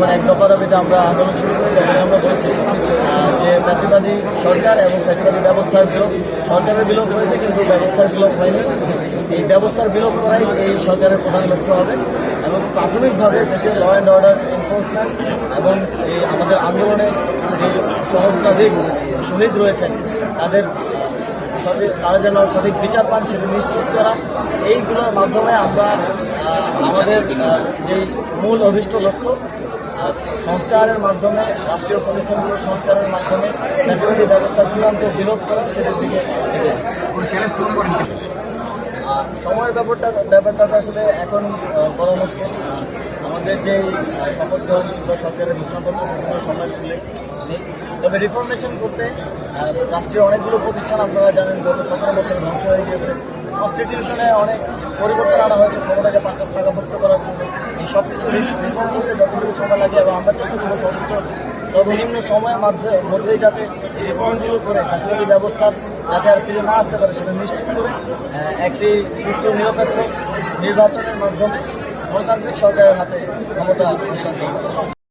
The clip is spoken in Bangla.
যখন এক দফা দাবিতে আমরা আন্দোলন শুরু করি তখন আমরা বলছি যে ফ্যাসিবাদী সরকার এবং ফ্যাসিবাদী ব্যবস্থার বিলোপ, সরকারের বিলোপ হয়েছে কিন্তু ব্যবস্থার বিলোপ হয়নি। এই ব্যবস্থার বিলোপ করাই এই সরকারের প্রধান লক্ষ্য হবে এবং প্রাথমিকভাবে দেশের ল অ্যান্ড অর্ডার এনফোর্সমেন্ট এবং এই আমাদের আন্দোলনে যে সহস্রাধিক শহীদ রয়েছেন তারা যেন সঠিক বিচার পান সেটা নিশ্চিত করা, এইগুলোর মাধ্যমে আমরা আমাদের যে মূল অভিষ্ট লক্ষ্য সংস্কারের মাধ্যমে, রাষ্ট্রীয় প্রতিষ্ঠানগুলোর সংস্কারের মাধ্যমে ফ্যাসিবাদী ব্যবস্থার চূড়ান্ত বিলোপ করা, সেটার দিকে সময়ের ব্যাপারটা আসলে এখন বলা মুশকিল। আমাদের যে শপথ গ্রহণ বা সরকারের ঘোষণাপত্র সেখানে সময় উল্লেখ নেই। তবে রিফরমেশন করতে রাষ্ট্রীয় অনেকগুলো প্রতিষ্ঠান আপনারা জানেন গত 17 বছর ধ্বংস হয়ে গিয়েছে। কনস্টিটিউশনে অনেক পরিবর্তন আনা হয়েছে ক্ষমতাকে পাকাপোক্ত করার জন্য। এই সব কিছু রিফর্ম করতে যতটুকু সময় লাগে এবং আমরা চেষ্টা করবো সর্বনিম্ন সময়ের মধ্যেই যাতে এই রিফর্মগুলো করে ফ্যাসিলিটি ব্যবস্থা যাতে আর ফিরে না আসতে পারে সেটা নিশ্চিত করে একটি সুষ্ঠু নিরপেক্ষ নির্বাচনের মাধ্যমে গণতান্ত্রিক সরকারের হাতে ক্ষমতা হস্তান্তর করা।